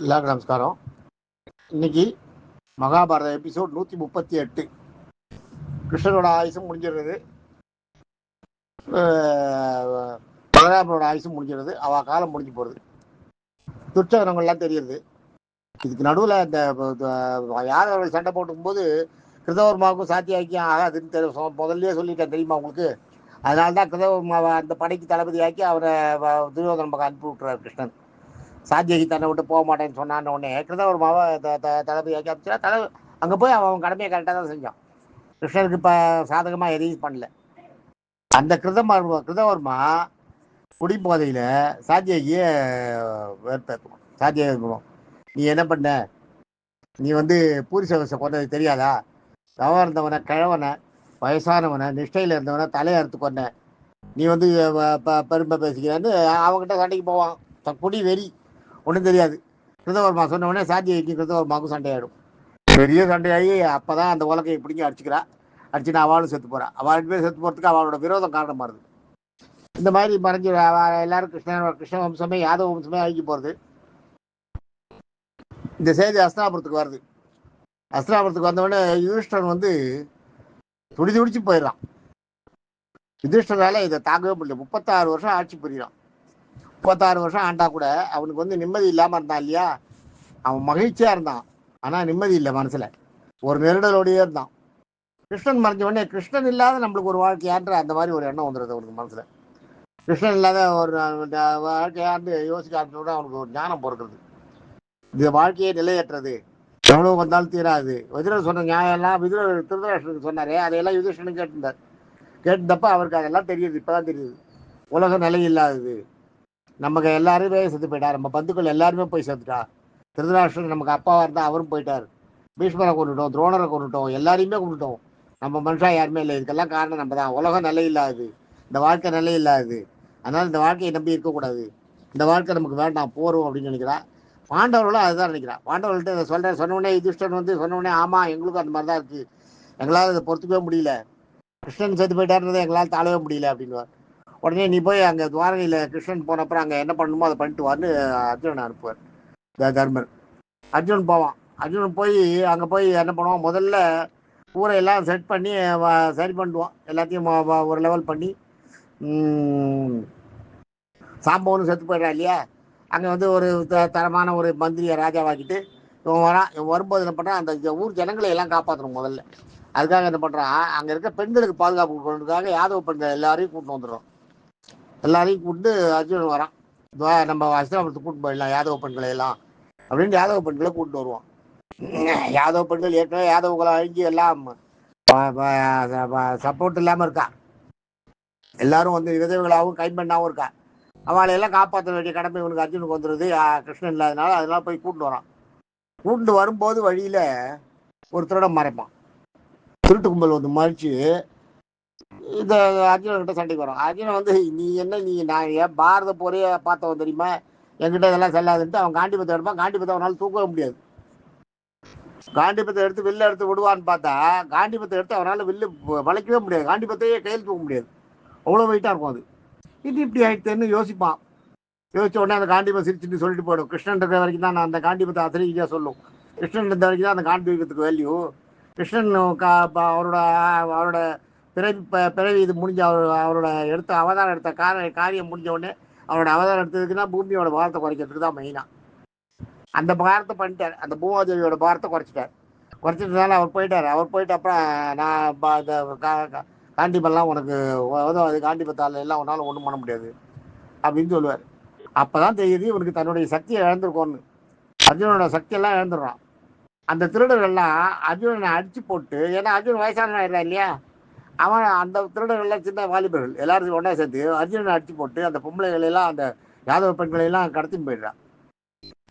எல்லாருக்கும் நமஸ்காரம். இன்னைக்கு மகாபாரத எபிசோட் 138. கிருஷ்ணனோட ஆயுசும் முடிஞ்சிடுறது, பலராமனோட ஆயுசும் முடிஞ்சிடுறது, அவ காலம் முடிஞ்சு போறது, துச்சகரங்கள்லாம் தெரியுது. இதுக்கு நடுவில் இந்த யார் அவர்கள் சண்டை போட்டுக்கும் போது கிருதவர்மாவுக்கும் சாத்தியாக்கியம் ஆகாதுன்னு முதல்லயே சொல்லிட்டேன், தெரியுமா உங்களுக்கு? அதனால்தான் கிருதவர்மாவை அந்த படைக்கு தளபதியாக்கி அவரை துரியோதன பக்கம் அனுப்பி விட்டுறாரு கிருஷ்ணன். சாத்தியகி தன்னை விட்டு போக மாட்டேன்னு சொன்னான்னு உடனே கிருதவர்மாவை தளபதியாக்கி அமைச்சா அங்கே போய் அவன் கடமையை கரெக்டாக தான் செஞ்சான். கிருஷ்ணனுக்கு இப்போ சாதகமாக எதையும் பண்ணல. அந்த கிருதவர்மா குடி போதையில் சாத்தியகியை வேறுபேற்றுவான். சாத்தியகி இருக்கணும், நீ என்ன பண்ண? நீ பூரிசவசை கொண்டது தெரியாதா? தவம் இருந்தவனை, கிழவனை, வயசானவனை, நிஷ்டையில் இருந்தவனை தலையை அறுத்து கொண்ட நீ பெருமை பேசிக்கிறான்னு அவங்ககிட்ட சண்டைக்கு போவான். குடி வெறி ஒன்றும் தெரியாது. கிருதவர்மா சொன்ன உடனே சாத்தியகிக்கும் கிருதவர்மாவுக்கும் சண்டையாயிடும். பெரிய சண்டையாகி அப்போதான் அந்த உலகையை பிடிங்கி அடிச்சுக்கிறா. அடிச்சுன்னா அவளும் செத்து போறா. அவள் பேர் செத்து போறதுக்கு அவளோட விரோதம் காரணமா இருக்கு. இந்த மாதிரி மறைஞ்சு எல்லாரும் கிருஷ்ண வம்சமே யாதவ வம்சமே அழிஞ்சு போறது. இந்த செய்தி அஸ்தினாபுரத்துக்கு வருது. அஸ்தினாபுரத்துக்கு வந்தவொடனே யுதிஷ்டன் துடி துடிச்சு போயிடறான். யுதிஷ்டரால இதை தாங்கவே முடியல. 36 வருஷம் ஆட்சி புரியிறான். 36 வருஷம் ஆண்டா கூட அவனுக்கு நிம்மதி இல்லாம இருந்தான் இல்லையா? அவன் மகிழ்ச்சியா இருந்தான், ஆனா நிம்மதி இல்லை மனசுல. ஒரு நெருடலோடையே இருந்தான். கிருஷ்ணன் மறைஞ்ச உடனே கிருஷ்ணன் இல்லாத நம்மளுக்கு ஒரு வாழ்க்கையான்ற அந்த மாதிரி ஒரு எண்ணம் வந்துடுது அவனுக்கு மனசுல. கிருஷ்ணன் இல்லாத ஒரு வாழ்க்கையாண்டு யோசிக்க ஆரம்பிச்சோட அவனுக்கு ஒரு ஞானம் பிறக்கிறது. இந்த வாழ்க்கையை நிலையற்றது, எவ்வளவு வந்தாலும் தீராது. விதுரர் சொன்ன நியாயம் எல்லாம் திருதராஷ்டிரனுக்கு சொன்னாரே, அதையெல்லாம் யுதிஷ்டனும் கேட்டிருந்தார். கேட்டிருந்தப்ப அவருக்கு அதெல்லாம் தெரியுது. இப்பதான் தெரியுது உலக நிலை இல்லாதது. நமக்கு எல்லாருமே செத்து போயிட்டார். நம்ம பந்துக்கள் எல்லாருமே போய் செத்துட்டா. திருதராஷ்டிரன் நமக்கு அப்பாவா இருந்தா அவரும் போயிட்டார். பீஷ்மரை கொண்டுட்டோம், துரோணரை கொண்டுட்டோம், எல்லாரையுமே கொண்டுட்டோம். நம்ம மனுஷா யாருமே இல்லை. இதுக்கெல்லாம் காரணம் நம்ம தான். உலகம் நிலை இல்லாது, இந்த வாழ்க்கை நிலை இல்லாது. அதனால இந்த வாழ்க்கையை நம்பி இருக்கக்கூடாது. இந்த வாழ்க்கை நமக்கு வேண்டாம், போறோம் அப்படின்னு நினைக்கிறா. பாண்டவர்களும் அதுதான் நினைக்கிறா. பாண்டவர்கள்ட்ட சொன்ன உடனே யுதிஷ்டன் சொன்ன உடனே ஆமா, எங்களுக்கும் அந்த மாதிரி தான் இருக்கு, எங்களால் இதை பொறுத்துக்கவே முடியல, கிருஷ்ணன் செத்து போயிட்டாருன்றதை எங்களால் தாழவே முடியல அப்படின்னு. உடனே நீ போய் அங்கே துவாரகையில் கிருஷ்ணன் போனப்பறம் அங்கே என்ன பண்ணணுமோ அதை பண்ணிட்டு வான்னு அர்ஜுனனை அனுப்புவார் தர்மர். அர்ஜுனன் போவான். அர்ஜுனன் போய் அங்கே போய் என்ன பண்ணுவான், முதல்ல ஊரையெல்லாம் செட் பண்ணி சரி பண்ணுவான். எல்லாத்தையும் ஒரு லெவல் பண்ணி சாம்பவனும் செத்து போயிடறான் இல்லையா? அங்கே ஒரு தரமான ஒரு மந்திரியை ராஜாவாக்கிட்டு இவன் வரான். இவன் வரும்போது என்ன பண்ணுறான், அந்த ஊர் ஜனங்களை எல்லாம் காப்பாற்றணும் முதல்ல. அதுக்காக என்ன பண்ணுறான், அங்கே இருக்க பெண்களுக்கு பாதுகாப்பு கொடுக்கறதுக்காக யாதவ பெண்கள் எல்லாரையும் கூட்டிட்டு வந்துடுறோம். எல்லாரையும் கூப்பிட்டு அர்ஜுனன் வரான். நம்ம அஸ்தினாபுரத்துக்கு கூட்டு போயிடலாம் யாதவ பெண்களை எல்லாம் அப்படின்னு யாதவ பெண்களை கூப்பிட்டு வருவான். யாதவ பெண்கள் ஏற்கனவே யாதவங்களை அழிஞ்சு எல்லாம் சப்போர்ட் இல்லாமல் இருக்கா. எல்லாரும் விதவைகளாகவும் கைம்பெண்ணாகவும் இருக்கா. அவளை எல்லாம் காப்பாற்ற வேண்டிய கடமை இவனுக்கு அர்ஜுனுக்கு வந்துடுது, கிருஷ்ணன் இல்லாதனால. அதனால போய் கூப்பிட்டு வரான். கூப்பிட்டு வரும்போது வழியில ஒரு திருடம் மறைப்பான். திருட்டு கும்பல் மறைச்சு இந்த அர்ஜுனன்கிட்ட சண்டைக்கு வரும். அர்ஜுனன் நீ என்ன, நீ நான் ஏன் பாரத போரே பார்த்தவன் தெரியுமா, என்கிட்ட இதெல்லாம் செல்லாதுன்ட்டு அவன் காண்டிபத்தை எடுப்பான். காண்டிபத்தை அவனால் தூக்கவே முடியாது. காண்டிபத்தை எடுத்து வில்ல எடுத்து விடுவான்னு பார்த்தா காண்டிபத்தை எடுத்து அவனால் வில்லு வளைக்கவே முடியாது. காண்டிபத்தையே கையில் தூக்க முடியாது, அவ்வளோ வெயிட்டாக இருக்கும். அது இது இப்படி ஆயிடுச்சுன்னு யோசிப்பான். யோசிச்ச உடனே அந்த காண்டிபம் சிரிச்சுட்டு சொல்லிட்டு போயிடும். கிருஷ்ணன் இருக்க வரைக்கும் தான் நான் அந்த காண்டிபத்தை அசரிக்கையாக சொல்லும். கிருஷ்ணன் இருந்த வரைக்கும் தான் அந்த காண்டிபத்துக்கு வேல்யூ. கிருஷ்ணன் அவரோட பிறவி இது முடிஞ்ச அவரோட அவதாரம் எடுத்த காரியம் முடிஞ்ச உடனே அவரோட அவதாரம் எடுத்ததுக்குன்னா பூமியோட பாரத்தை குறைக்கிறதுக்கு தான் மெயினா. அந்த பாரத்தை பண்ணிட்டார். அந்த பூமாதேவியோட பாரத்தை குறைச்சிட்டதுனால அவர் போயிட்டார். அவர் போயிட்டு அப்புறம் நான் காண்டிபெல்லாம் உனக்கு உதவாது, காண்டிபத்தால் எல்லாம் உன்னால ஒன்றும் பண்ண முடியாது அப்படின்னு சொல்லுவார். அப்பதான் தெரியுது இவனுக்கு தன்னுடைய சக்தியை இழந்திருக்கோன்னு. அர்ஜுனோட சக்தியெல்லாம் இழந்துடுறான். அந்த திருடர்கள்லாம் அர்ஜுனனை அடிச்சு போட்டு, ஏன்னா அர்ஜுன் வயசான இல்லையா, அவன் அந்த திருடர்கள்லாம் சின்ன வாலிபர்கள் எல்லாரும் ஒன்றா சேர்த்து அர்ஜுனனை அடிச்சு போட்டு அந்த பொம்பளைகள் எல்லாம் அந்த யாதவ பெண்களை எல்லாம் கடத்தின்னு போயிடுறான்.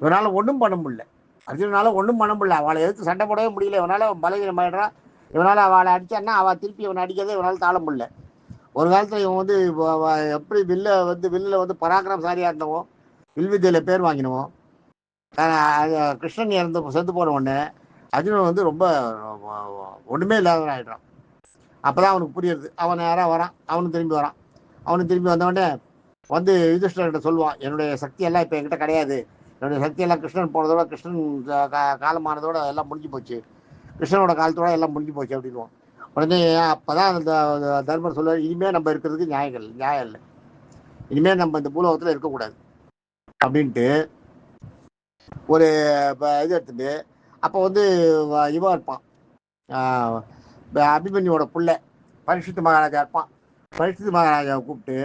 இவனால ஒன்றும் பண்ண முடியல. அர்ஜுனால ஒன்றும் பண்ண முடியல. அவளை எடுத்து சண்டை போடவே முடியல. இவனால பலகீனமாயிடுறான். இவனால அவளை அடிச்சான்னா அவள் திருப்பி இவனை அடிக்கிறதே இவனால தாழ முடியல. ஒரு காலத்தில் இவன் எப்படி வில்லில் பராக்கிரமசாலியாக இருந்தவன், வில்வித்தையில் பேர் வாங்கினவன். கிருஷ்ணன் செத்து போன உடனே அர்ஜுனன் ரொம்ப ஒன்றுமே இல்லாதவன் ஆகிடுறான். அப்போதான் அவனுக்கு புரியுது. அவன் யாராக வரான், அவனும் திரும்பி வரான். அவனும் திரும்பி வந்தவொடனே யுதிஷ்டர்கிட்ட சொல்லுவான், என்னுடைய சக்தி எல்லாம் இப்போ என்கிட்ட கிடையாது, என்னுடைய சக்தியெல்லாம் கிருஷ்ணன் போனதோட கிருஷ்ணன் காலமானதோட எல்லாம் முடிஞ்சு போச்சு, கிருஷ்ணனோட காலத்தோட எல்லாம் முடிஞ்சு போச்சு அப்படின்வோம். உடனே அப்போதான் அந்த தர்மர் சொல்லுவார், இனிமேல் நம்ம இருக்கிறதுக்கு நியாயம் இல்லை, இனிமேல் நம்ம இந்த பூலோகத்தில் இருக்கக்கூடாது அப்படின்ட்டு ஒரு இது எடுத்துட்டு, அப்போ வந்து இவன் இருப்பான், அபிமன்யோட புள்ள பரிசுத்த மகாராஜா இருப்பான். பரிசுத்த மகாராஜாவை கூப்பிட்டு,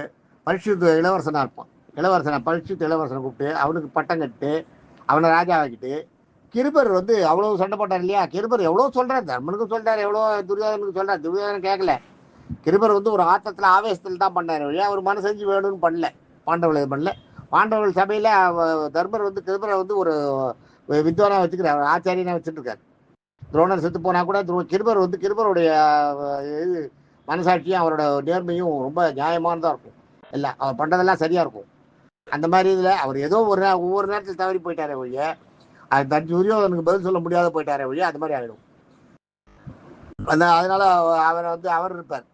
பரிசுத்த இளவரசனாக இருப்பான், பரிசுத்த இளவரசனை கூப்பிட்டு அவனுக்கு பட்டம் கட்டு அவனை ராஜா ஆக்கிட்டு, கிருபர் வந்து அவ்வளோ சண்டை போட்டார் இல்லையா, கிருபர் எவ்வளோ சொல்கிறார், தர்மனுக்கு சொல்கிறார், எவ்வளோ துரியோதனுக்கு சொல்கிறார், துரியோதனன் கேட்கல. கிருபர் வந்து ஒரு ஆட்டத்தில் ஆவேசத்தில் தான் பண்ணார் வழியா, அவர் மனசெஞ்சு வேணும்னு பண்ணல, பாண்டவர்கள் பண்ணல. பாண்டவர்கள் சபையில் தர்மர் வந்து கிருபரை வந்து ஒரு வித்வானாக வச்சுக்கிறார், ஆச்சாரியனாக வச்சுட்டு இருக்காரு. துரோணர் செத்து போனால் கூட கிருபர் வந்து கிருபருடைய இது மனசாட்சியும் அவரோட நேர்மையும் ரொம்ப நியாயமானதாக இருக்கும், எல்லாம் அவர் பண்ணுறதெல்லாம் சரியாக இருக்கும். அந்த மாதிரி இதில் அவர் ஏதோ ஒவ்வொரு நேரத்தில் தவறி போயிட்டாரே வழிய, அது துரியோதனுக்கு பதில் சொல்ல முடியாத போயிட்டாரே வழிய, அது மாதிரி ஆகிடும். அதனால அவர் வந்து அவர் இருப்பார்.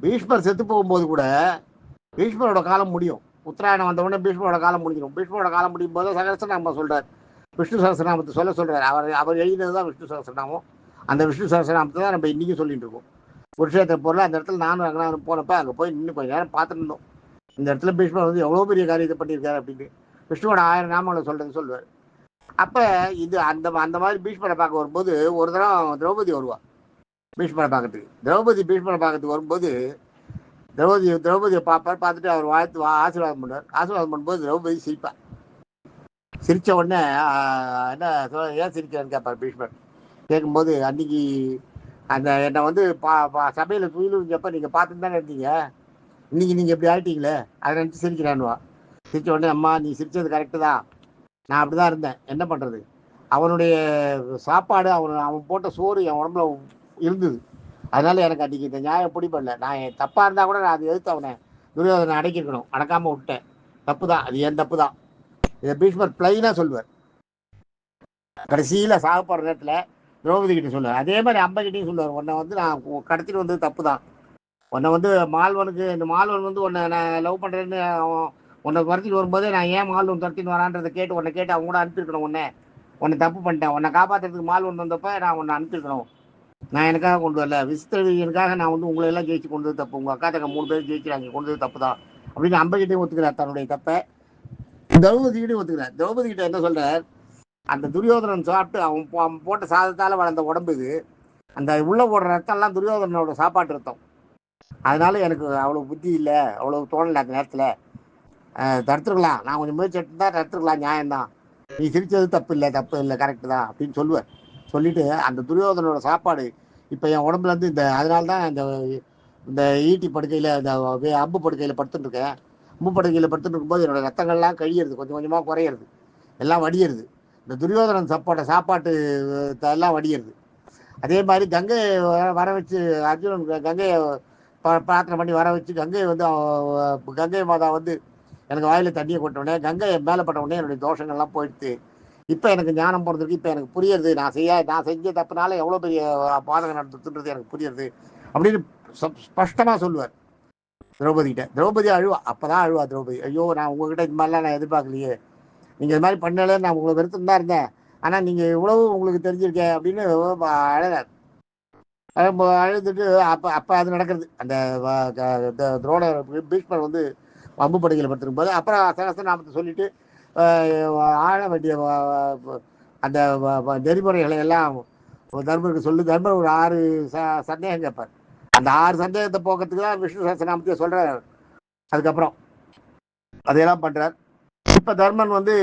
பீஷ்மர் செத்து போகும்போது கூட பீஷ்மரோட காலம் முடியும், உத்தராயணம் வந்த உடனே பீஷ்மரோட காலம் முடிஞ்சிடும். பீஷ்மரோட காலம் முடியும் போது சகஸ்ரநாமம் சொல்றார், விஷ்ணு சகஸ்ரநாமத்தை சொல்றாரு. அவர் எழுதினது தான் விஷ்ணு சகஸ்ரநாமம். அந்த விஷ்ணு சகஸ்ரநாமத்தை தான் நம்ம இன்னைக்கு சொல்லிட்டு இருக்கோம். குருஷேத்திர போரில் அந்த இடத்துல நானும் ரங்கநாதன் போனப்ப அங்கே போய் நின்று கொஞ்சம் நேரம் பார்த்துட்டு இருந்தோம். இந்த இடத்துல பீஷ்மர் வந்து எவ்வளோ பெரிய காரியத்தை பண்ணியிருக்காரு அப்படின்னு விஷ்ணுவோட 1000 நாமங்களை சொல்லுவார். அப்போ இது அந்த மாதிரி பீஷ்மரை பார்க்க வரும்போது ஒரு தடவை திரௌபதி வருவா பீஷ்மரை பார்க்கறதுக்கு. பீஷ்மரை பார்க்கறதுக்கு வரும்போது திரௌபதியை பார்த்துட்டு அவர் ஆசீர்வாதம் பண்ணும்போது திரௌபதி சிரிப்பார். சிரித்த உடனே என்ன ஏன் சிரிக்கிறேன்னு கேட்பார் பீஷ்மர். கேட்கும்போது, அன்னைக்கு அந்த என்னை வந்து சபையில் துயிலுங்கப்ப நீங்கள் பார்த்துட்டு தானே இருந்தீங்க, இன்னைக்கு நீங்கள் எப்படி ஆகிட்டீங்களே, அதை நினச்சி சிரிக்கிறான்வா. சிரித்த உடனே, அம்மா நீ சிரித்தது கரெக்டு தான், நான் அப்படி தான் இருந்தேன், என்ன பண்ணுறது, அவனுடைய சாப்பாடு அவன் போட்ட சோறு என் உடம்புல இருந்தது, அதனால எனக்கு அன்றைக்கி இந்த நியாயம் பிடிப்படல. நான் என் தப்பாக இருந்தால் கூட நான் அதை எதிர்த்து அவனை துரியோதனை அடக்கிருக்கணும், அடக்காமல் விட்டேன், தப்பு தான், அது என் தப்பு தான். இதை பீஷ்மர் பிளைனாக சொல்லுவார். கடைசியில் சாகப்படுற நேரத்தில் திரௌபதி கிட்ட சொல்லுவார். அதே மாதிரி அம்பகிட்டையும் சொல்லுவார், உன்னை வந்து நான் கடத்திட்டு வந்தது தப்பு தான், உன்னை வந்து இந்த மால்வன் வந்து உன்னை நான் லவ் பண்ணுறேன்னு உன்னை துரத்திட்டு வரும்போதே நான் ஏன் மால்வன் துரத்தின்னு வரான்றதை உன்னை கேட்டு அவங்க கூட அனுப்பியிருக்கணும். உன்னை தப்பு பண்ணிட்டேன், உன்னை காப்பாற்றுறதுக்கு மால்வன் வந்தப்போ நான் உன்னை அனுப்பியிருக்கணும், நான் எனக்காக கொண்டு வரல, விசித்திரனுக்காக நான் வந்து உங்களை எல்லாம் ஜெயிச்சு கொண்டு வந்து தப்பு, உங்கள் அக்கா தக்க 3 பேர் ஜெயிக்கிறாங்க, கொண்டு வந்து தப்பு தான் அப்படின்னு அம்பகிட்டையும் ஒத்துக்கிறார் தன்னுடைய தப்பை. திரௌபதிகிட்டையும் ஒத்துக்கிறார். திரௌபதி கிட்ட என்ன சொல்றார், அந்த துரியோதனன் சாப்பிட்டு அவன் போட்ட சாதத்தால் வளர்ந்த உடம்பு இது, அந்த உள்ள போடுற ரத்தம்லாம் துரியோதனனோட சாப்பாட்டு ரத்தம், அதனால எனக்கு அவ்வளோ புத்தி இல்லை, அவ்வளோ தோணலை அந்த நேரத்தில், தடுத்துருக்கலாம், நான் கொஞ்சம் முயற்சி எடுத்து தான் தடுத்துருக்கலாம், நியாயம்தான், நீ சிரிச்சது தப்பு இல்லை கரெக்டு தான் அப்படின்னு சொல்லுவேன். சொல்லிட்டு அந்த துரியோதனோட சாப்பாடு இப்போ என் உடம்புல இருந்து அதனால தான் இந்த ஈட்டி படுக்கையில் இந்த அம்பு படுக்கையில் படுத்துட்டு இருக்கேன். அம்பு படுக்கையில் படுத்துட்டு இருக்கும்போது என்னோட ரத்தங்கள்லாம் கழியிறது, கொஞ்சம் கொஞ்சமாக குறையிறது, எல்லாம் வடியிறது, இந்த துரியோதனன் சாப்பாட்டு எல்லாம் வடியிறது. அதே மாதிரி கங்கையை வர வச்சு அர்ஜுனன் கங்கையை பிரார்த்தனை பண்ணி வர வச்சு கங்கையை வந்து கங்கை மாதா வந்து எனக்கு வாயில் தண்ணியை கொட்டவுடனே கங்கையை மேலே பட்டவுடனே என்னுடைய தோஷங்கள்லாம் போயிடுது, இப்போ எனக்கு ஞானம் போகிறதுக்கு இப்போ எனக்கு புரியுறது, நான் செஞ்ச தப்புனால எவ்வளோ பெரிய பாதகம் நடத்துன்றது எனக்கு புரியுறது அப்படின்னு ஸ்பஷ்டமாக சொல்லுவார் திரௌபதிகிட்ட. திரௌபதி அழுவா, அப்போ தான் அழுவா திரௌபதி, ஐயோ நான் உங்ககிட்ட இது மாதிரிலாம் நான் எதிர்பார்க்கலையே, நீங்கள் இது மாதிரி பண்ணல, நான் உங்களை வெறுத்துன்னு தான் இருந்தேன், ஆனால் நீங்கள் இவ்வளவு உங்களுக்கு தெரிஞ்சிருக்கேன் அப்படின்னு அழுதார். அழுதுட்டு அப்போ அது நடக்கிறது. அந்த துரோணர் பீஷ்மர் வந்து அம்பு படுகையில் படுத்திருக்கும் போது அப்புறம் சகஸ்ரநாமத்தை சொல்லிட்டு ஆழ வேண்டிய அந்த நெறிமுறைகளை எல்லாம் தர்மருக்கு சொல்லி தர்மர் ஒரு 6 சந்தேகம் கேட்பார். அந்த 6 சந்தேகத்தை போக்கிறதுக்கு தான் விஷ்ணு சகஸ்ரநாமத்தையே சொல்கிறார். அதுக்கப்புறம் அதையெல்லாம் பண்ணுறார். இப்போ தர்மன் வந்து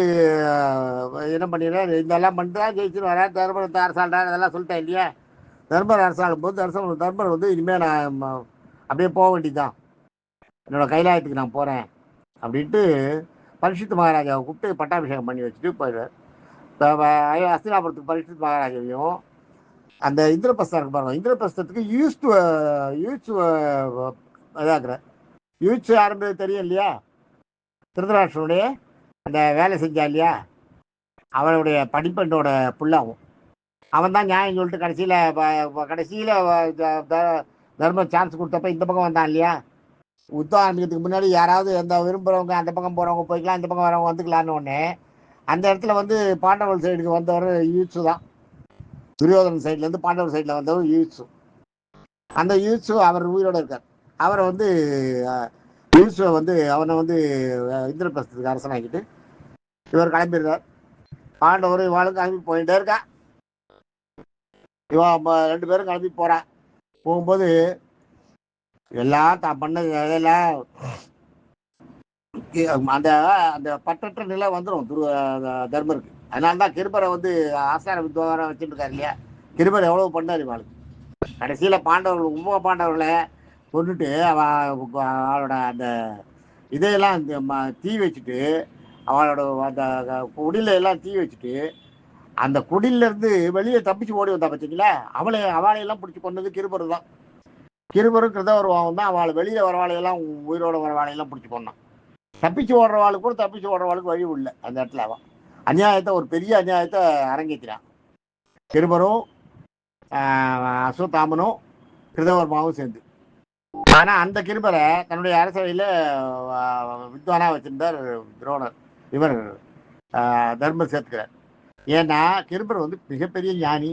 என்ன பண்ணிடுறார், இதெல்லாம் பண்ணுறா ஜெயிச்சுன்னு வர்றார், தர்மர் அரசாள்றார், அதெல்லாம் சொல்லிட்டேன் இல்லையா. தர்மர் அரசாளும் போது தர்மர் வந்து இனிமேல் நான் அப்படியே போக வேண்டியதுதான், என்னோட கைலாயத்துக்கு நான் போகிறேன் அப்படின்ட்டு பரிசுத்த மகாராஜாவை கூப்பிட்டு பட்டாபிஷேகம் பண்ணி வச்சுட்டு போயிடுவார். அஸ்தினாபுரத்துக்கு பரிசுத்த மகாராஜாவையும் அந்த இந்திரபிரஸ்தம் இருக்கு பாருங்க, இந்திரபிரஸ்தத்துக்கு யூஸ் இதாக்குறார். யூஸ் யாருன்றது தெரியும் இல்லையா, திருதராஷ்டிரனுடைய அந்த வேலை செஞ்சா இல்லையா, அவனுடைய படிப்பெண்ணோட புள்ளாகும், அவன் தான் நியாயம் சொல்லிட்டு கடைசியில் தர்ம சான்ஸ் கொடுத்தப்ப இந்த பக்கம் வந்தான் இல்லையா, யுத்தம் ஆரம்பிக்கிறதுக்கு முன்னாடி யாராவது எந்த விரும்புகிறவங்க அந்த பக்கம் போகிறவங்க போய்க்கலாம், இந்த பக்கம் வரவங்க வந்துக்கலான்னு ஒன்று அந்த இடத்துல வந்து பாண்டவர் சைடுக்கு வந்தவர் யூத்ஸு தான். துரியோதனன் சைட்லேருந்து பாண்டவர் சைடில் வந்தவர் யூத்ஸு. அந்த யூத்ஸு அவர் உயிரோடு இருக்கார். அவரை வந்து யூத்ஸை வந்து அவனை வந்து இந்திரபிரஸ்தத்துக்கு அரசனாக்கிட்டு இவர் கிளம்பிடுறார். பாண்டவர் இவாளும் கிளம்பி போயிட்டே இருக்கா. இவன் 2 பேரும் கிளம்பி போகிறான். போகும்போது எல்லாம் தான் பண்ண இதெல்லாம் அந்த அந்த பற்றற்ற நிலை வந்துடும் தர்மருக்கு. அதனால தான் கிருபரை வந்து ஆசார வித்வாரம் வச்சுட்டு இருக்காரு இல்லையா. கிருபர் எவ்வளவு பண்ணார் இவாளுக்கு. கடைசியில் பாண்டவர்கள் உப பாண்டவர்களை கொண்டுட்டு அவளோட அந்த இதையெல்லாம் தீ வச்சுட்டு அவளோட அந்த குடில எல்லாம் தீ வச்சுட்டு அந்த குடியிலேருந்து வெளியே தப்பிச்சு ஓடி வந்தா பார்த்தீங்களா, அவளையெல்லாம் பிடிச்சி கொண்டது கிருபர் தான். கிருபரும் கிருதவர்வாவும் தான் அவளை வெளியே வரவாளையெல்லாம் உயிரோட வரவாளையெல்லாம் பிடிச்சி கொண்டான். தப்பிச்சு ஓடுறவாளுக்கு கூட தப்பிச்சு ஓடுறவாளுக்கு வழி இல்லை. அந்த இடத்துல அவன் அநியாயத்தை, ஒரு பெரிய அநியாயத்தை அரங்கேற்றினான். கிருபரும் அஸ்வத்தாமனும் கிருதவர்மாவும் சேர்ந்து. ஆனால் அந்த கிருபரை தன்னுடைய அரசவையில் வித்வானா வச்சிருந்தார் துரோணர். இவர் தர்மர் சேர்த்துக்கிறார். ஏன்னா கிருபர் வந்து மிகப்பெரிய ஞானி,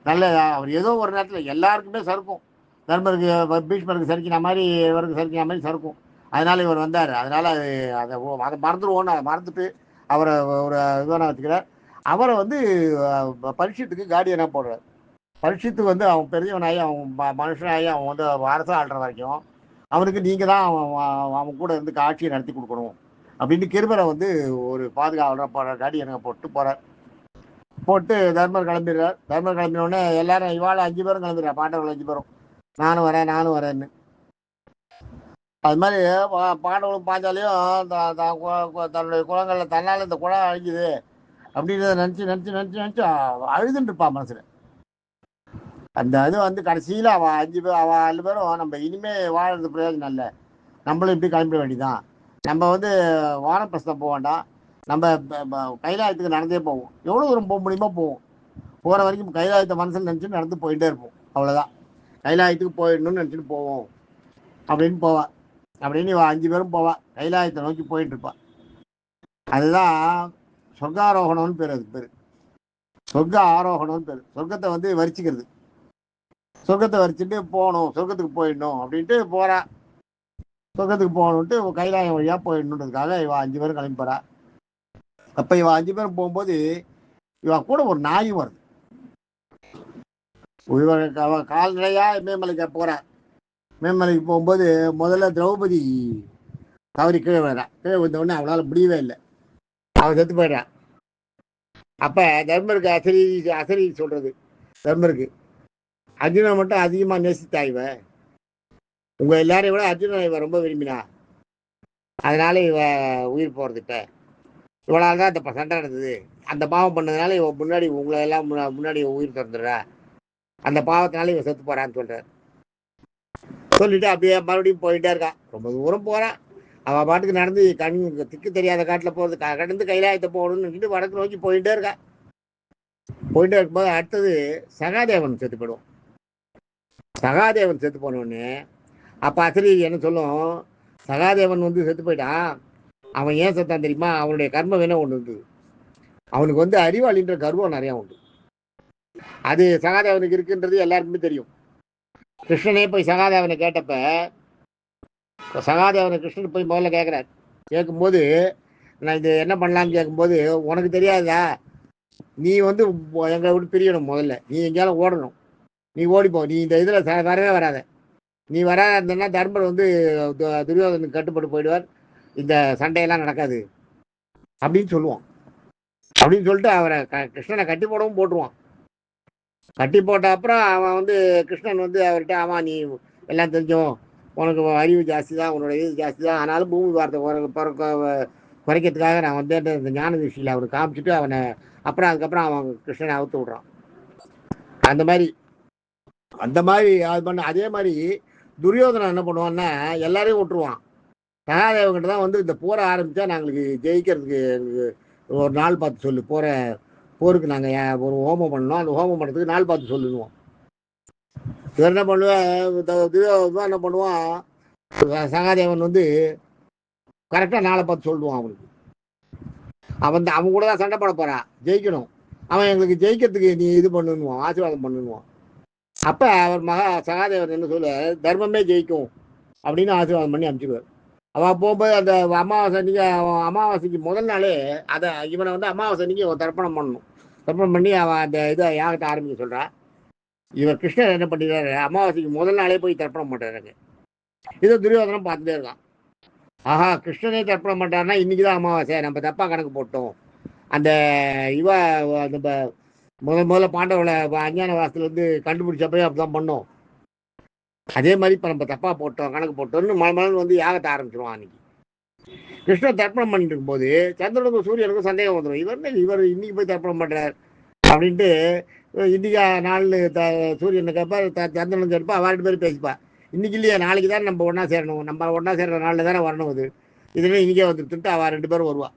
நல்ல. அவர் ஏதோ ஒரு நேரத்தில் எல்லாருக்குமே சறுக்கும். தர்மருக்கு பீஷ்மருக்கு சரிக்கின மாதிரி இவருக்கு சரிக்கின மாதிரி சறுக்கும். அதனால இவர் வந்தார். அதனால அதை மறந்துடுவோன்னு அதை மறந்துட்டு அவரை ஒரு வித்வானா வச்சுக்கிறார். அவரை வந்து பரீட்சத்துக்கு கார்டியனாக போடுறார். பரீட்சித்து வந்து அவன் பெரியவனாகி அவன் மனுஷனாகி அவன் வந்து அரசு ஆள்ற வரைக்கும் அவனுக்கு நீங்கள் தான் அவன் கூட இருந்து ஆட்சியை நடத்தி கொடுக்கணும் அப்படின்னு கிருபரை வந்து ஒரு பாதுகாவலராக போகிறார், கார்டியனாக போட்டு போகிறார். போட்டு தர்மர் கிளம்பிடுறார். தர்மர் கிளம்பினோடனே எல்லாரும் இவாள் 5 பேரும் கிளம்பிடுறார். பாண்டவர்கள் 5 பேரும் நானும் வரேன்னு. அது மாதிரி பாண்டவர்களும் பாஞ்சாலையும் தன்னுடைய குளங்களில் தன்னால் இந்த குளம் அழிஞ்சுது அப்படின்றத நினச்சி அழுதுன்னு இருப்பான் மனசில். அந்த இது வந்து கடைசியில் அவள் 5 பேர் 4 பேரும் நம்ம இனிமே வாழறது பிரயோஜனம் இல்லை, நம்மளும் இப்படி கிளம்பிட வேண்டியதான். நம்ம வந்து வானப்பிரஸ்தம் போக வேண்டாம், நம்ம கைலாயத்துக்கு நடந்தே போவோம். எவ்வளோ தூரம் போக முடியுமோ போவோம். போகிற வரைக்கும் கைலாயத்தை மனசில் நினச்சிட்டு நடந்து போயிட்டே இருப்போம். அவ்வளோதான், கைலாயத்துக்கு போயிடணும்னு நினச்சிட்டு போவோம் அப்படின்னு போவாள். அப்படின்னு இவள் 5 பேரும் போவாள். கைலாயத்தை நோக்கி போயிட்டு இருப்பாள். அதுதான் சொர்க்காரோகணம்னு பேர். அதுக்கு பேர் சொர்க்க ஆரோகணம்னு பேர். சொர்க்கத்தை வந்து வரிச்சிக்கிறது. சொர்க்கத்தை வரிச்சுட்டு போகணும், சொர்க்கத்துக்கு போயிடணும் அப்படின்ட்டு போகிறா. சொர்க்கத்துக்கு போகணுன்ட்டு கைலாயம் வழியாக போயிடணுன்றதுக்காக இவள் 5 பேரும் கிளம்பி போகிறா. அப்போ இவள் 5 பேரும் போகும்போது இவள் கூட ஒரு நாயும் வருது. அவள் கால்நடையாக மேமலைக்கு போகிறா. மேமலைக்கு போகும்போது முதல்ல திரௌபதி தவறி கீழே விழுறா. கீழே விழுந்தோடனே அவளால் முடியவே இல்லை, அவள் செத்து போயிடுறான். அப்போ தர்மருக்கு அசரி சொல்கிறது, தர்மருக்கு அர்ஜுனனை மட்டும் அதிகமாக நேசித்தா இவ, உங்கள் எல்லாரையும் விட அர்ஜுனனை இவன் ரொம்ப விரும்பினா, அதனால இவ உயிர் போகிறதுட்ட இவளால் தான் அந்த சண்டை நடந்தது. அந்த பாவம் பண்ணதுனால இவன் முன்னாடி உங்களை எல்லாம் முன்னாடி உயிர் திறந்துடுறா, அந்த பாவத்தினால இவன் செத்து போகிறான்னு சொல்கிறார். சொல்லிட்டு அப்படியே மறுபடியும் போயிட்டே இருக்கான். ரொம்ப தூரம் போகிறான். அவள் பாட்டுக்கு நடந்து திக்கு தெரியாத காட்டில் போகிறது, கடந்து கைலாயத்தை போகணும்னு நினச்சிட்டு வடக்கு நோக்கி போயிட்டே இருக்கா. போயிட்டே இருக்கும்போது அடுத்தது சகாதேவன் செத்து போயிடுவோம். சகாதேவன் செத்து போனோடனே அப்போ அசரி என்ன சொல்லும், சகாதேவன் வந்து செத்து போயிட்டான், அவன் ஏன் செத்தான் தெரியுமா, அவனுடைய கர்மம் வேணும் ஒன்று இருந்தது. அவனுக்கு வந்து அறிவாளின்ற கர்வம் நிறையா உண்டு. அது சகாதேவனுக்கு இருக்குன்றது எல்லாருக்குமே தெரியும். கிருஷ்ணனே போய் சகாதேவனை கேட்டப்ப, சகாதேவனை கிருஷ்ணன் போய் முதல்ல கேட்குறார். கேட்கும்போது நான் இது என்ன பண்ணலான்னு கேட்கும்போது, உனக்கு தெரியாதா, நீ வந்து எங்களை விட்டு பிரியணும், முதல்ல நீ எங்கேயாலும் ஓடணும், நீ ஓடிப்போ, நீ இந்த இதில் வரவே வராத, நீ வராத இருந்தன்னா தர்மர் வந்து துரியோதனுக்கு கட்டுப்பட்டு போயிடுவார், இந்த சண்டையெல்லாம் நடக்காது அப்படின்னு சொல்லுவான். அப்படின்னு சொல்லிட்டு அவரை கிருஷ்ணனை கட்டி போடவும் போட்டுருவான். கட்டி போட்ட அப்புறம் அவன் வந்து கிருஷ்ணன் வந்து அவர்கிட்ட, ஆமாம் நீ எல்லாம் தெரிஞ்சோம், உனக்கு அறிவு ஜாஸ்தி தான், உன்னோட இது ஜாஸ்தி தான், ஆனாலும் பூமி வார்த்தை குறைக்கிறதுக்காக நான் வந்து இந்த ஞான விஷயில் அவனுக்கு காமிச்சிட்டு அவனை அப்புறம் அதுக்கப்புறம் அவன் கிருஷ்ணனை அவுத்து விட்றான். அந்த மாதிரி அது பண்ண. அதே மாதிரி துரியோதனன் என்ன பண்ணுவான்னா எல்லாரையும் விட்டுருவான். சகாதேவன்கிட்ட தான் வந்து இந்த போரை ஆரம்பித்தா நாங்களுக்கு ஜெயிக்கிறதுக்கு ஒரு நாள் பார்த்து சொல்லு, போருக்கு நாங்கள் ஒரு ஹோமம் பண்ணோம், அந்த ஹோமம் பண்ணுறதுக்கு நாள் பார்த்து சொல்லுவோம். இவர் என்ன பண்ணுவேன், துரியோதனன் என்ன பண்ணுவான், சகாதேவன் வந்து கரெக்டாக நாளை பார்த்து சொல்லுவான் அவனுக்கு. அவன் கூட தான் சண்டை போட போறான், ஜெயிக்கணும். அவன் எங்களுக்கு ஜெயிக்கிறதுக்கு நீ இது பண்ணுவான், ஆசீர்வாதம் பண்ணுவான். அப்ப அவர் சகாதேவர் என்ன சொல்ல, தர்மமே ஜெயிக்கும் அப்படின்னு ஆசீர்வாதம் பண்ணி அனுப்பிச்சிடுவார். அவன் போகும்போது அந்த அமாவாசைக்கு முதல் நாளே அதை இவனை வந்து அமாவாசை அன்னைக்கு தர்ப்பணம் பண்ணணும். தர்ப்பணம் பண்ணி அவன் அந்த இதை யாகத்தை ஆரம்பிக்க சொல்றான். இவர் கிருஷ்ணர் என்ன பண்ணிடுறாரு, அமாவாசைக்கு முதல் நாளே போய் தர்ப்பணம் பண்றாரு. இதை துரியோதனம் பார்த்துட்டே இருக்கான். ஆஹா, கிருஷ்ணனே தர்ப்பணம் பண்றாருன்னா இன்னைக்குதான் அமாவாசை, நம்ம தப்பா கணக்கு போட்டோம். அந்த நம்ம முதல்ல பாண்டவளை அஞ்ஞான வாசத்துல வந்து கண்டுபிடிச்சப்பவே அப்படிதான் பண்ணோம். அதே மாதிரி இப்ப நம்ம தப்பா போட்டோம், கணக்கு போட்டோம்னு மலமலன் வந்து யாகத்தை ஆரம்பிச்சிருவான். அன்னைக்கு கிருஷ்ணர் தர்ப்பணம் பண்ணிட்டு இருக்கும்போது சந்திரனுக்கும் சூரியனுக்கும் சந்தேகம் வந்துடும். இவர் இன்னைக்கு போய் தர்ப்பணம் பண்றார் அப்படின்ட்டு. இன்னைக்கு நாள் சூரியனை கேட்பா, சந்திரன் கேட்பா, அவ 2 பேரும் பேசிப்பா. இன்னைக்கு இல்லையா, நாளைக்கு தான் நம்ம ஒன்றா சேரணும், நம்ம ஒன்றா சேர்ற நாளில் தானே வரணும். அது இதுல இன்னைக்கே வந்துட்டு அவள் 2 பேரும் வருவா.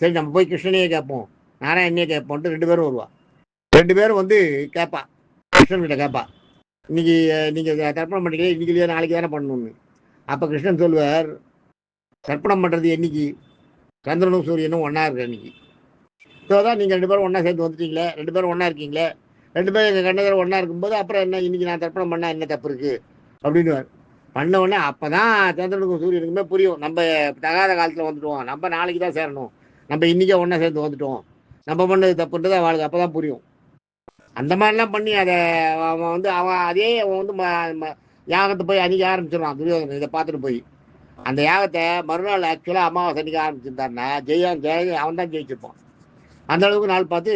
சரி, நம்ம போய் கிருஷ்ணனையே கேட்போம், நாராயணனையே கேட்போம்ட்டு 2 பேரும் வருவா. 2 பேரும் வந்து கேட்பா, கிருஷ்ணன் கிட்ட கேட்பா, இன்னைக்கு நீங்கள் தர்ப்பணம் பண்ணிக்கலாம், இன்னைக்கு இல்லையா நாளைக்கு தானே பண்ணணும்னு. அப்போ கிருஷ்ணன் சொல்லுவார், தர்ப்பணம் பண்ணுறது என்னைக்கு, சந்திரனும் சூரியனும் ஒன்றா இருக்கு அன்னைக்கு. ஸோ தான் நீங்கள் 2 பேரும் ஒன்றா சேர்ந்து வந்துட்டீங்களே, 2 பேரும் ஒன்றா இருக்கீங்களே, 2 பேரும் எங்கள் கண்ணதில் ஒன்றா இருக்கும்போது அப்புறம் என்ன, இன்னைக்கு நான் தர்ப்பணம் பண்ணால் என்ன தப்பு இருக்குது அப்படின்னு பண்ண உடனே அப்போ தான் சந்திரனுக்கும் சூரியனுக்குமே புரியும், நம்ம தகாத காலத்தில் வந்துடுவோம், நம்ம நாளைக்கு தான் சேரணும், நம்ம இன்றைக்கே ஒன்றா சேர்ந்து வந்துட்டோம், நம்ம பண்ணது தப்புன்றது அவளுக்கு அப்போ தான் புரியும். அந்த மாதிரிலாம் பண்ணி அதை அவன் வந்து அவன் வந்து யாகத்தை போய் அன்றைக்கி ஆரம்பிச்சிடுவான் துரியோதனன். இதை பார்த்துட்டு போய் அந்த யாகத்தை மறுநாள் ஆக்சுவலாக அமாவாசை அன்றைக்கி ஆரம்பிச்சிருந்தாருன்னா ஜெய அவன் தான் ஜெயிச்சிருப்பான். அந்த அளவுக்கு நாள் பார்த்து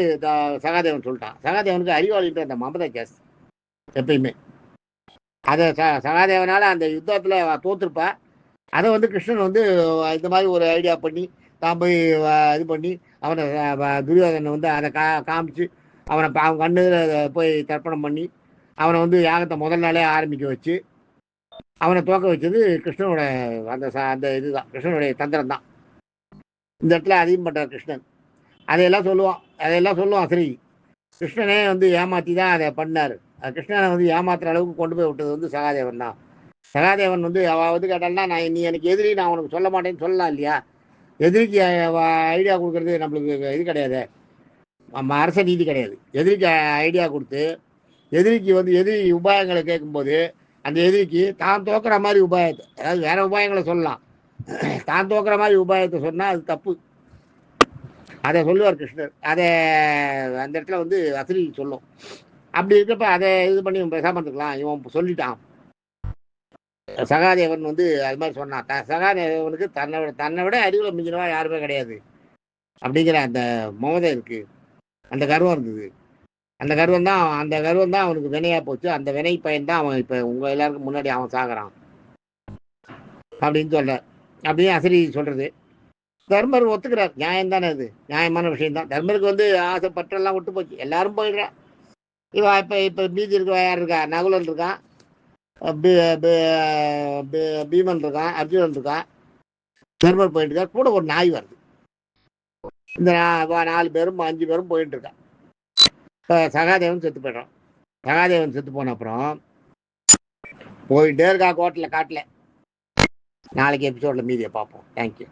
சகாதேவன் சொல்லிட்டான். சகாதேவனுக்கு அறிவாளின்ற அந்த மமதை ஜாஸ்தி எப்பயுமே. அதை சகாதேவனால அந்த யுத்தத்தில் தோற்றுருப்பா. அதை வந்து கிருஷ்ணன் வந்து இந்த மாதிரி ஒரு ஐடியா பண்ணி தான் போய் இது பண்ணி அவனை துரியோதனை வந்து அதை காமிச்சு அவனை அவன் கண்ணுல போய் தர்ப்பணம் பண்ணி அவனை வந்து யாகத்தை முதல் நாளே ஆரம்பிக்க வச்சு அவனை தோக்க வச்சது கிருஷ்ணனோட அந்த இதுதான், கிருஷ்ணனுடைய தந்திரம் தான். இந்த இடத்துல அதிகம் பண்ணுறார் கிருஷ்ணன். அதையெல்லாம் சொல்லுவான் சரி. கிருஷ்ணனே வந்து ஏமாற்றி தான் அதை பண்ணார். கிருஷ்ணனை வந்து ஏமாத்துற அளவுக்கு கொண்டு போய் விட்டது வந்து சகாதேவன் தான். சகாதேவன் வந்து அவள் வந்து கேட்டால்னா, நீ எனக்கு எதிரி, நான் உனக்கு சொல்ல மாட்டேன்னு சொல்லலாம் இல்லையா. எதிரிக்கு ஐடியா கொடுக்கறது நம்மளுக்கு இது கிடையாது, அரச நீதி கிடையாது. எதிரிக்கு ஐடியா கொடுத்து எதிரிக்கு வந்து எதிரி உபாயங்களை கேட்கும்போது அந்த எதிரிக்கு தான் தோக்குற மாதிரி உபாயத்தை, அதாவது வேற உபாயங்களை சொல்லலாம், தான் தோக்குற மாதிரி உபாயத்தை சொன்னால் அது தப்பு. அதை சொல்லுவார் கிருஷ்ணர். அதை அந்த இடத்துல வந்து அசிரி சொல்லும். அப்படி இருக்கப்ப அதை இது பண்ணி பேசாம இருக்கலாம். இவன் சொல்லிட்டான், சகாதேவன் வந்து அது மாதிரி சொன்னான். சகாதேவனுக்கு தன்னை விட அறிவுல மிஞ்சினவா யாருமே கிடையாது அப்படிங்கிற அந்த மமதை இருக்கு, அந்த கர்வம் இருந்தது. அந்த கர்வம் தான் அவனுக்கு வினையா போச்சு. அந்த வினை பயன் தான் அவன் இப்ப உங்க எல்லாருக்கும் முன்னாடி அவன் சாகுறான் அப்படின்னு சொல்ற. அப்படின்னு அசிரி சொல்றது. தர்மர் ஒத்துக்கிறார், நியாயம் தானே, அது நியாயமான விஷயம் தான். தர்மருக்கு வந்து ஆசைப்பட்டெல்லாம் விட்டு போச்சு, எல்லாரும் போயிடுறான். இவன் இப்ப மீதி இருக்க யார் இருக்கா, நகுலன் இருக்கான், பீமன் இருக்கான், அர்ஜுனன் இருக்கான், தர்மர் போயிட்டு இருக்கா. கூட ஒரு நாய் வருது. இந்த 4 பேரும் 5 பேரும் போயிட்டு இருக்கான். இப்போ சகாதேவன் செத்து போயிடுறான். சகாதேவன் செத்து போன அப்புறம் போயிட்டே இருக்கா காட்டில். நாளைக்கு எபிசோட்ல மீதியை பார்ப்போம். தேங்க்யூ.